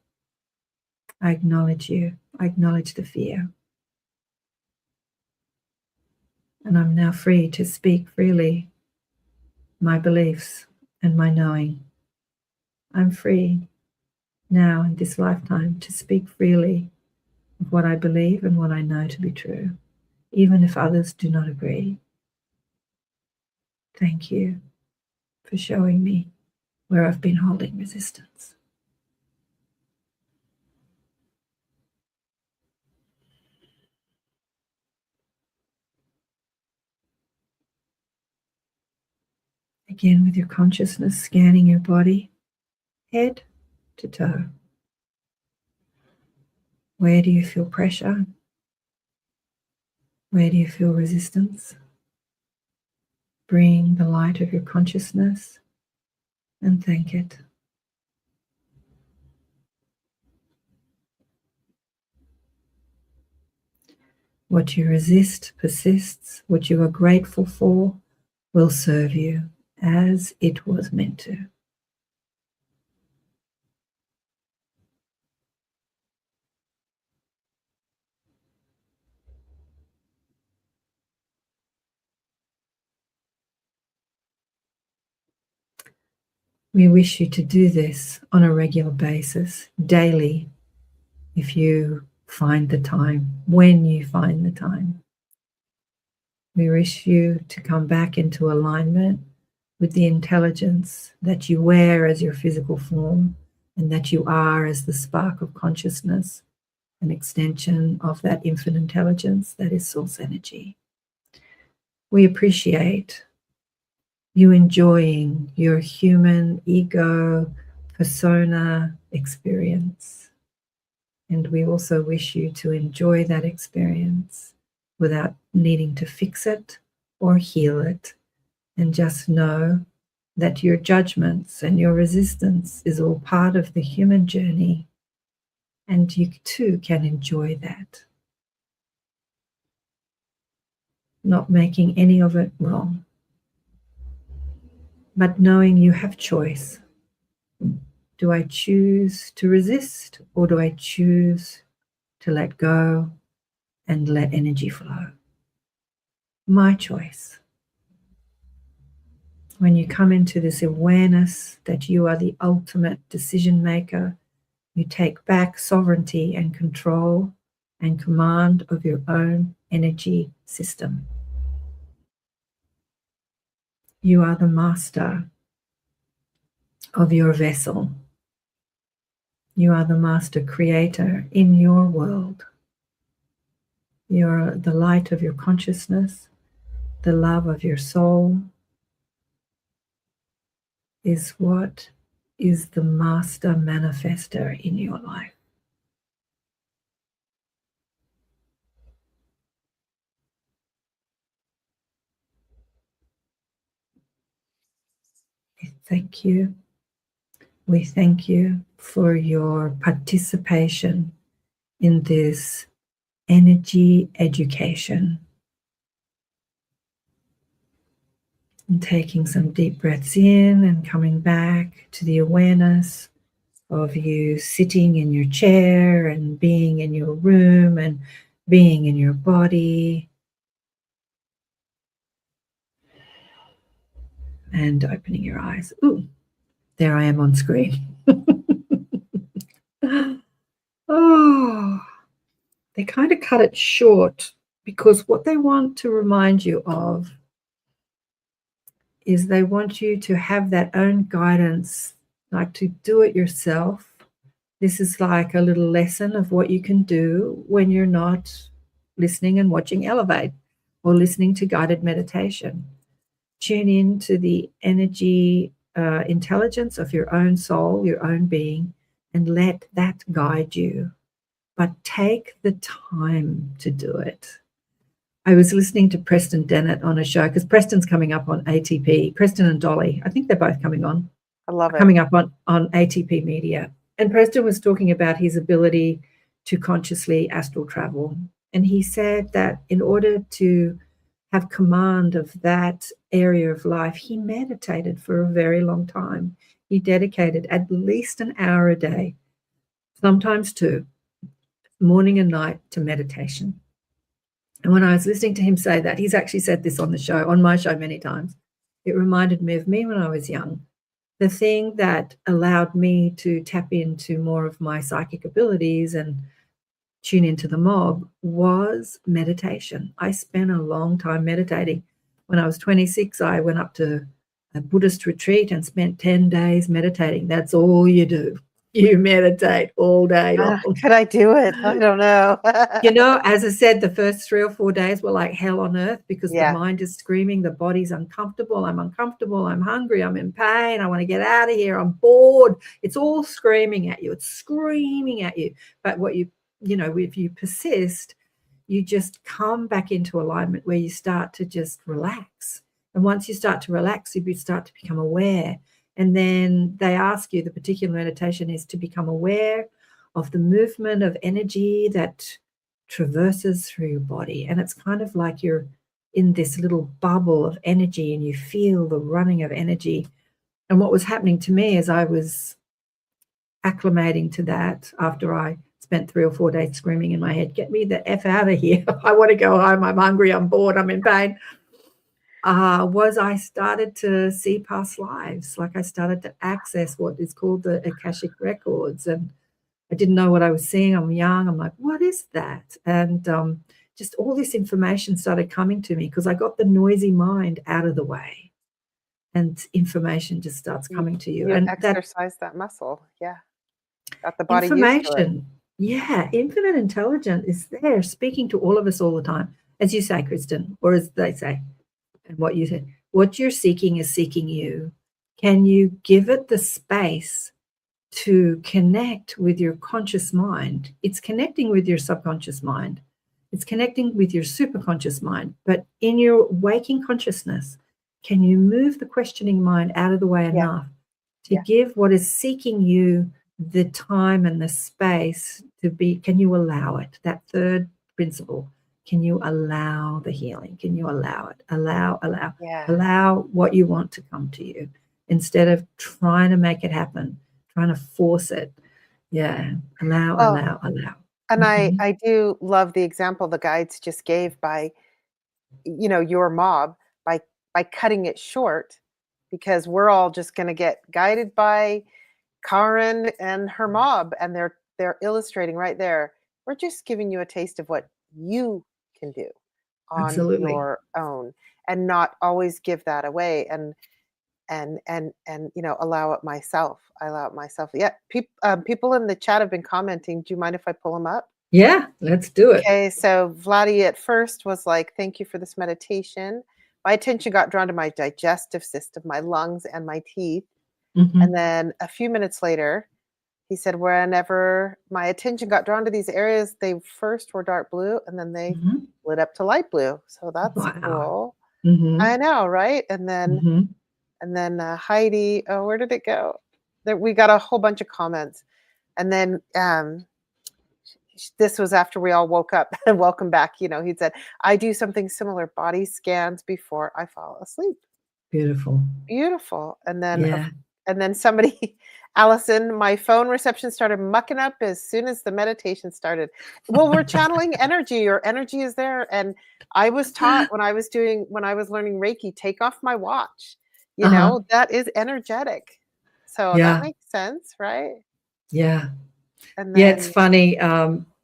I acknowledge you. I acknowledge the fear. And I'm now free to speak freely my beliefs and my knowing. I'm free now in this lifetime to speak freely of what I believe and what I know to be true, even if others do not agree. Thank you for showing me where I've been holding resistance. Again, with your consciousness scanning your body, head to toe. Where do you feel pressure? Where do you feel resistance? Bring the light of your consciousness and thank it. What you resist persists. What you are grateful for will serve you as it was meant to. We wish you to do this on a regular basis, daily, if you find the time, when you find the time. We wish you to come back into alignment with the intelligence that you wear as your physical form and that you are as the spark of consciousness, an extension of that infinite intelligence that is source energy. We appreciate you enjoying your human ego persona experience. And we also wish you to enjoy that experience without needing to fix it or heal it. And just know that your judgments and your resistance is all part of the human journey. And you too can enjoy that. Not making any of it wrong, but knowing you have choice. Do I choose to resist, or do I choose to let go and let energy flow? My choice. When you come into this awareness that you are the ultimate decision maker, you take back sovereignty and control and command of your own energy system. You are the master of your vessel. You are the master creator in your world. the light of your consciousness, the love of your soul, is what is the master manifester in your life. We thank you. We thank you for your participation in this energy education. And taking some deep breaths in and coming back to the awareness of you sitting in your chair and being in your room and being in your body. And opening your eyes. Ooh, there I am on screen. Oh, they kind of cut it short because what they want to remind you of is they want you to have that own guidance, like to do it yourself. This is like a little lesson of what you can do when you're not listening and watching Elevate or listening to guided meditation. Tune in to the energy intelligence of your own soul, your own being, and let that guide you. But take the time to do it. I was listening to Preston Dennett on a show because Preston's coming up on ATP. Preston and Dolly, I think they're both coming on. I love it. Coming up on ATP Media. And Preston was talking about his ability to consciously astral travel. And he said that in order to have command of that area of life, he meditated for a very long time. He dedicated at least an hour a day, sometimes two, morning and night, to meditation. And when I was listening to him say that, he's actually said this on the show, on my show many times, it reminded me of me when I was young. The thing that allowed me to tap into more of my psychic abilities and tune into the mob was meditation. I spent a long time meditating. When I was 26, I went up to a Buddhist retreat and spent 10 days meditating. That's all you do. You meditate all day long. Could I do it? I don't know. You know, as I said, the first 3 or 4 days were like hell on earth because Yeah. the mind is screaming, the body's uncomfortable, I'm hungry, I'm in pain, I want to get out of here, I'm bored. It's all screaming at you. It's screaming at you. But what you know, if you persist, you just come back into alignment where you start to just relax. And once you start to relax, you start to become aware. And then they ask you, the particular meditation is to become aware of the movement of energy that traverses through your body. And it's kind of like you're in this little bubble of energy and you feel the running of energy. And what was happening to me as I was acclimating to that after I spent 3 or 4 days screaming in my head, get me the F out of here. I want to go home. I'm hungry. I'm bored. I'm in pain. Was I started to see past lives. Like I started to access what is called the Akashic records. And I didn't know what I was seeing. I'm young. I'm like, what is that? And just all this information started coming to me because I got the noisy mind out of the way. And information just starts coming to you. You And exercise that muscle. Yeah. Got the body used to it. Information, yeah, infinite intelligence is there speaking to all of us all the time. As you say, Kristen, or as they say, and what you say, what you're seeking is seeking you. Can you give it the space to connect with your conscious mind? It's connecting with your subconscious mind. It's connecting with your superconscious mind. But in your waking consciousness, can you move the questioning mind out of the way enough to give what is seeking you the time and the space to be? Can you allow it? That third principle. Can you allow the healing? Can you allow it? Allow what you want to come to you instead of trying to make it happen, trying to force it. Yeah. Allow. And I do love the example the guides just gave by, your mob, by cutting it short, because we're all just going to get guided by KAren and her mob, and they're illustrating right there. We're just giving you a taste of what you can do on Absolutely. your own, and not always give that away, and allow it myself. I allow it myself. Yeah, people in the chat have been commenting. Do you mind if I pull them up? Yeah, let's do it. Okay, so Vladi at first was like, "Thank you for this meditation." My attention got drawn to my digestive system, my lungs, and my teeth. And Mhm, then a few minutes later, he said, "Whenever my attention got drawn to these areas, they first were dark blue and then they mhm. lit up to light blue." So that's Wow. cool. I Mhm, know, right? mhm. And then Heidi, oh, where did it go? There, we got a whole bunch of comments. And then this was after we all woke up. And welcome back. He said, "I do something similar, body scans before I fall asleep." Beautiful. Beautiful. Yeah. And then somebody, Allison, my phone reception started mucking up as soon as the meditation started. Well, we're channeling energy. Your energy is there. And I was taught when I was learning Reiki, take off my watch. Uh-huh. That is energetic. So that Yeah, makes sense, right? yeah. And Yeah, it's then funny.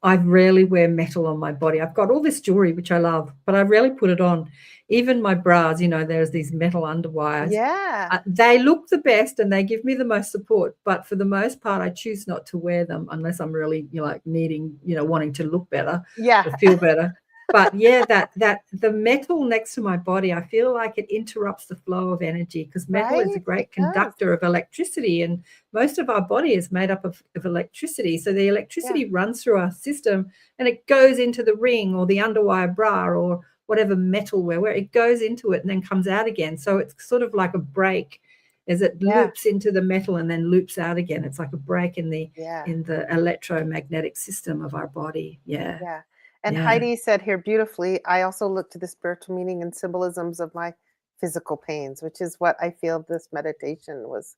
I rarely wear metal on my body. I've got all this jewelry, which I love, but I rarely put it on. Even my bras, there's these metal underwires. yeah. They look the best and they give me the most support, but for the most part, I choose not to wear them unless I'm really, like needing, wanting to look better Yeah. or feel better. But yeah, that the metal next to my body, I feel like it interrupts the flow of energy because metal is a Right? It great does. conductor of electricity, and most of our body is made up of electricity. So the Yeah. electricity runs through our system and it goes into the ring or the underwire bra or whatever metal we're wearing. It goes into it and then comes out again. So it's sort of like a break as it Yeah. loops into the metal and then loops out again. It's like a break in the Yeah. electromagnetic system of our body. Yeah. Yeah. And Yeah. Heidi said here beautifully, "I also look to the spiritual meaning and symbolisms of my physical pains," which is what I feel this meditation was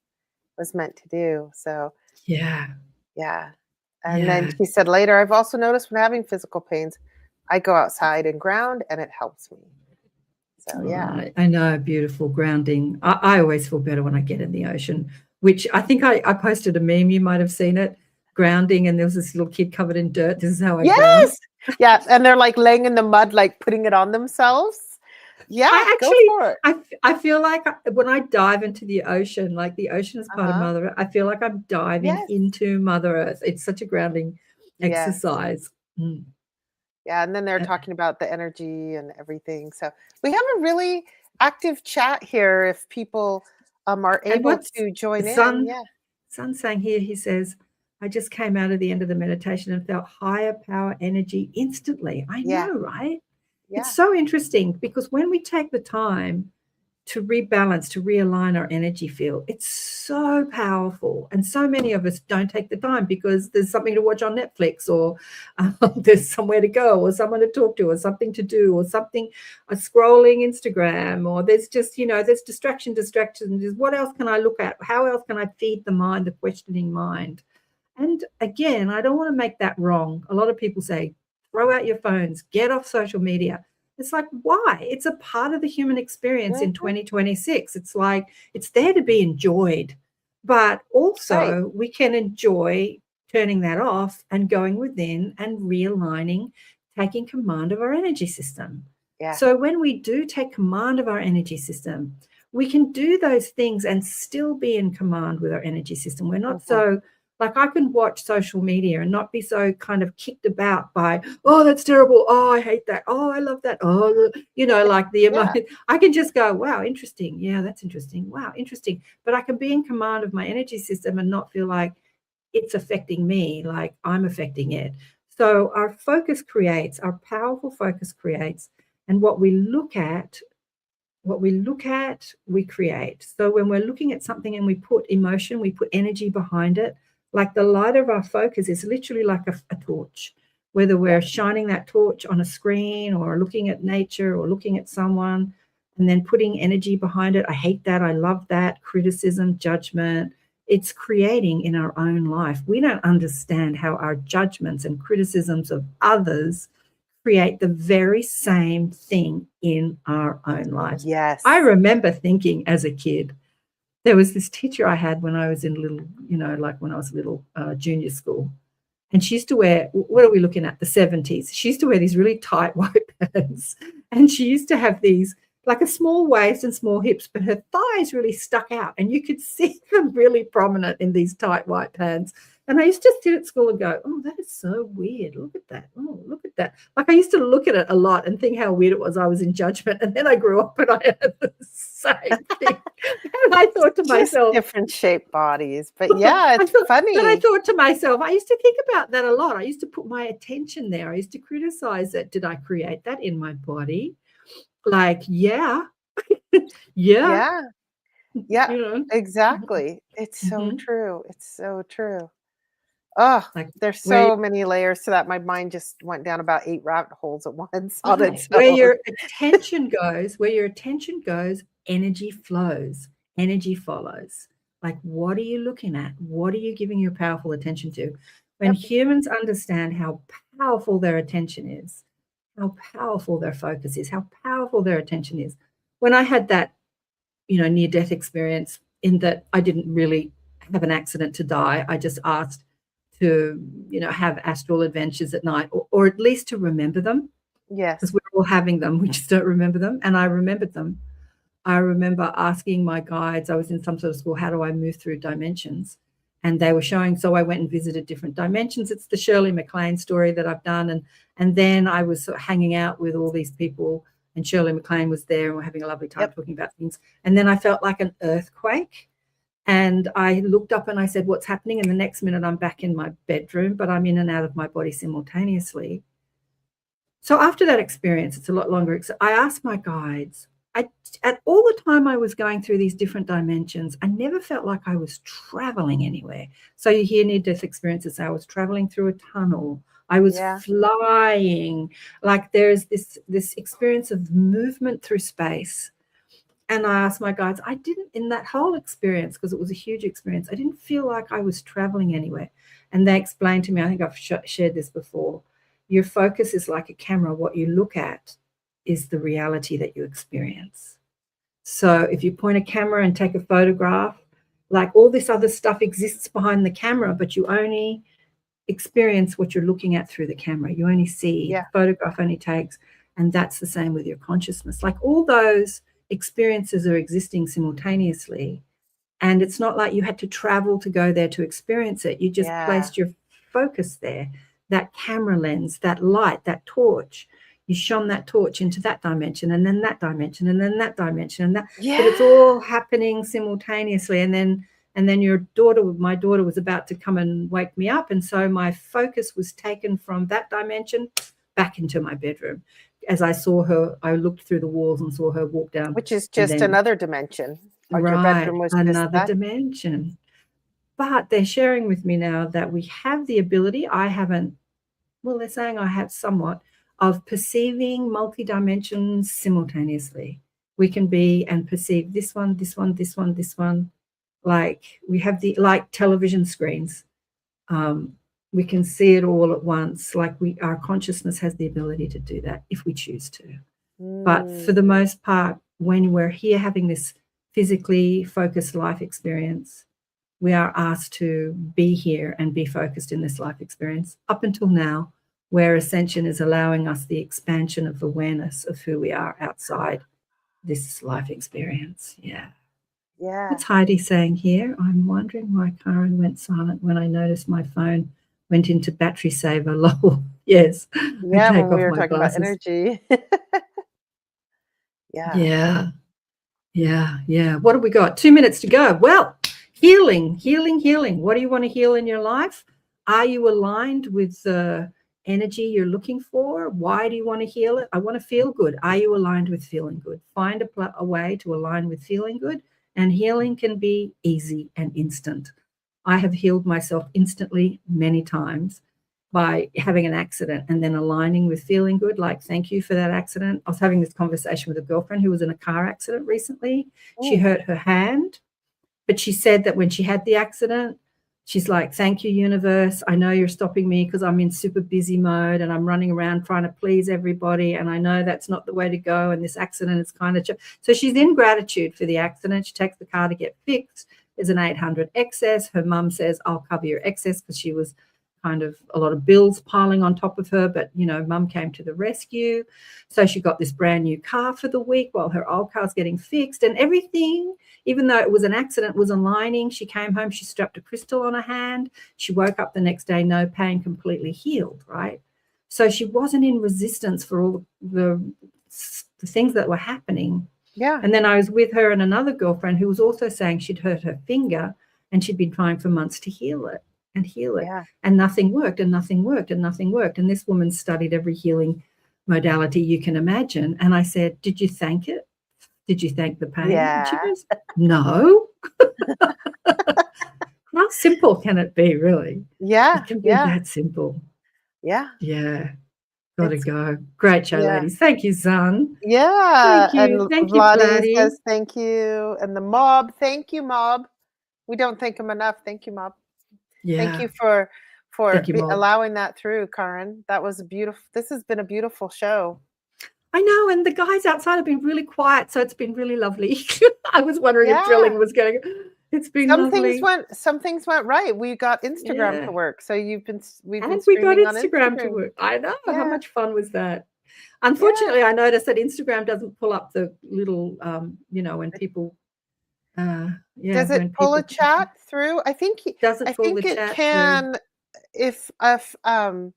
meant to do. So, Yeah. yeah. And then Yeah. she said later, "I've also noticed when having physical pains, I go outside and ground and it helps me." So, yeah. I know, beautiful grounding. I always feel better when I get in the ocean, which I think I posted a meme, you might have seen it, grounding, and there was this little kid covered in dirt. This is how I ground. Yes. Yeah, and they're like laying in the mud like putting it on themselves. Yeah, I go actually, for it. I feel like when I dive into the ocean, like the ocean is part of Uh-huh. Mother Earth, I feel like I'm diving Yes. into Mother Earth. It's such a grounding Yes. exercise. Mm. Yeah, and then they're talking about the energy and everything. So we have a really active chat here if people are And able what's to join in. Sun Yeah. Sun saying here, he says, I just came out of the end of the meditation and felt higher power energy instantly. I Yeah. know, right? It's Yeah. so interesting because when we take the time to rebalance, to realign our energy field, it's so powerful. And so many of us don't take the time because there's something to watch on Netflix or there's somewhere to go or someone to talk to or something to do or something, scrolling Instagram, or there's just, there's distraction. What else can I look at? How else can I feed the mind, the questioning mind? And again, I don't want to make that wrong. A lot of people say, throw out your phones, get off social media. It's like, why? It's a part of the human experience in Mhm. 2026. It's like, it's there to be enjoyed. But Right. also, we can enjoy turning that off and going within and realigning, taking command of our energy system. Yeah. So, when we do take command of our energy system, we can do those things and still be in command with our energy system. We're not Mhm. so like I can watch social media and not be so kind of kicked about by, oh, that's terrible. Oh, I hate that. Oh, I love that. Oh, like the Yeah. emotion. I can just go, wow, interesting. Yeah, that's interesting. Wow, interesting. But I can be in command of my energy system and not feel like it's affecting me, like I'm affecting it. So our focus creates, our powerful focus creates, and what we look at, we create. So when we're looking at something and we put emotion, we put energy behind it, like the light of our focus is literally like a torch. Whether Yeah. we're shining that torch on a screen or looking at nature or looking at someone and then putting energy behind it. I hate that. I love that. Criticism, judgment. It's creating in our own life. We don't understand how our judgments and criticisms of others create the very same thing in our own lives. I Yes. remember thinking as a kid, there was this teacher I had when I was in little, like when I was little, junior school. And she used to wear, what are we looking at? The 70s. She used to wear these really tight white pants. And she used to have these, like a small waist and small hips, but her thighs really stuck out. And you could see them really prominent in these tight white pants. And I used to sit at school and go, oh, that is so weird. Look at that. Oh, look at that. Like I used to look at it a lot and think how weird it was. I was in judgment. And then I grew up and I had the same thing. And I thought to myself, different shaped bodies. But yeah, it's funny. But I thought to myself, I used to think about that a lot. I used to put my attention there. I used to criticize it. Did I create that in my body? Like, yeah. Yeah. Yeah, You know? exactly. It's so Mhm. true. It's so true. Oh, Like there's where so many layers to that. My mind just went down about 8 rabbit holes at once on right, its where own. your attention goes, energy flows, energy follows. Like, what are you looking at? What are you giving your powerful attention to? When Yep. humans understand how powerful their attention is, how powerful their focus is, how powerful their attention is. When I had that, near-death experience, in that I didn't really have an accident to die, I just asked to, have astral adventures at night, or at least to remember them, Yes. because we're all having them, we just don't remember them, and I remembered them. I remember asking my guides, I was in some sort of school, how do I move through dimensions? And they were showing, so I went and visited different dimensions. It's the Shirley MacLaine story that I've done. And then I was sort of hanging out with all these people, and Shirley MacLaine was there, and we're having a lovely time Yep. talking about things. And then I felt like an earthquake. And I looked up and I said, what's happening? And the next minute I'm back in my bedroom, but I'm in and out of my body simultaneously. So after that experience, it's a lot longer. I asked my guides, at all the time I was going through these different dimensions, I never felt like I was traveling anywhere. So you hear near-death experiences. I was traveling through a tunnel. I was flying. Like there's this experience of movement through space. And I asked my guides, I didn't, in that whole experience, because it was a huge experience, I didn't feel like I was traveling anywhere. And they explained to me, I think I've shared this before, your focus is like a camera. What you look at is the reality that you experience. So if you point a camera and take a photograph, like all this other stuff exists behind the camera, but you only experience what you're looking at through the camera. You only see, the photograph only takes, and that's the same with your consciousness. Like all those experiences are existing simultaneously, and it's not like you had to travel to go there to experience it. You just placed your focus there, that camera lens, that light, that torch. You shone that torch into that dimension, and then that dimension, and then that dimension, and that. But it's all happening simultaneously. And then my daughter was about to come and wake me up, and so my focus was taken from that dimension back into my bedroom. As I saw her, I looked through the walls and saw her walk down, which is just another dimension. Your bedroom was another dimension. But they're sharing with me now that we have the ability. I haven't. Well, they're saying I have somewhat of perceiving multi-dimensions simultaneously. We can be and perceive this one, this one, this one, this one. Like we have like television screens. We can see it all at once. Like our consciousness has the ability to do that if we choose to. But for the most part, when we're here having this physically focused life experience, we are asked to be here and be focused in this life experience. Up until now, where ascension is allowing us the expansion of awareness of who we are outside this life experience. Yeah. What's Heidi saying here? I'm wondering why Karen went silent when I noticed my phone went into battery saver. Lol. Yes. Yeah, when we were talking about energy. Yeah. What have we got? 2 minutes to go. Well, healing. What do you want to heal in your life? Are you aligned with the energy you're looking for? Why do you want to heal it? I want to feel good. Are you aligned with feeling good? Find a way to align with feeling good, and healing can be easy and instant. I have healed myself instantly many times by having an accident and then aligning with feeling good, like, thank you for that accident. I was having this conversation with a girlfriend who was in a car accident recently. She hurt her hand, but she said that when she had the accident, she's like, thank you, universe. I know you're stopping me because I'm in super busy mode and I'm running around trying to please everybody. And I know that's not the way to go. And this accident is kind of, so she's in gratitude for the accident. She takes the car to get fixed. There's an 800 excess. Her mum says, I'll cover your excess, because she was kind of a lot of bills piling on top of her, but, you know, mum came to the rescue. So she got this brand new car for the week while her old car's getting fixed, and everything, even though it was an accident, was aligning. She came home, she strapped a crystal on her hand. She woke up the next day, no pain, completely healed, right? So she wasn't in resistance for all the things that were happening. Yeah. And then I was with her and another girlfriend who was also saying she'd hurt her finger and she'd been trying for months to heal it and heal it. Yeah. And nothing worked and nothing worked and nothing worked. And this woman studied every healing modality you can imagine. And I said, did you thank it? Did you thank the pain? And she Yeah. goes, no. How simple can it be, really? Yeah. It can be that simple. Yeah. Yeah. Gotta go. Great show, Yeah. ladies. Thank you, Zan. Yeah. Thank you. And Thank you, Vladi Vladi. says thank you. And the mob, thank you, mob. We don't thank him enough. Thank you, mob. Yeah. Thank you for Thank you, Mob. allowing that through, Karen. That was beautiful. This has been a beautiful show. I know, and the guys outside have been really quiet, so it's been really lovely. I was wondering if Yeah. drilling was going. It's been lovely. Some things went right. We got Instagram to work, so we've been we got streaming Instagram on to work. I know. Yeah. How much fun was that? Unfortunately, I noticed that Instagram doesn't pull up the little, you know, when people. Does it pull a chat through? I think it can. If I've done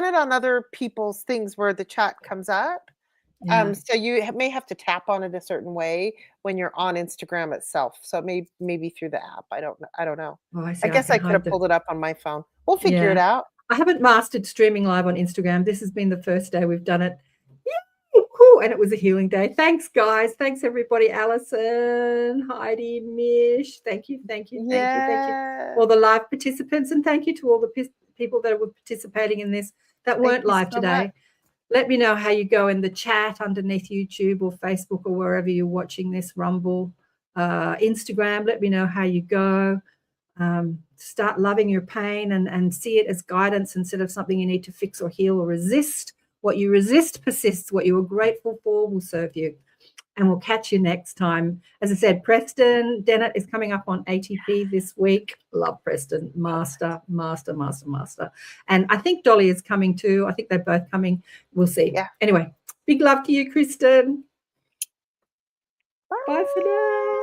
it on other people's things where the chat comes up. So you may have to tap on it a certain way when you're on Instagram itself. So maybe through the app. I don't know. Oh, I guess I could have pulled it up on my phone. We'll figure it out. I haven't mastered streaming live on Instagram. This has been the first day we've done it. And it was a healing day. Thanks, guys. Thanks, everybody. Alison, Heidi, Mish. Thank you. Thank you. All the live participants. And thank you to all the people that were participating in this that weren't live today. Let me know how you go in the chat underneath YouTube or Facebook or wherever you're watching this, Rumble, Instagram. Let me know how you go. Start loving your pain and see it as guidance instead of something you need to fix or heal or resist. What you resist persists. What you are grateful for will serve you. And we'll catch you next time. As I said, Preston Dennett is coming up on ATP this week. Love Preston. Master. And I think Dolly is coming too. I think they're both coming. We'll see. Yeah. Anyway, big love to you, Kristen. Bye for now.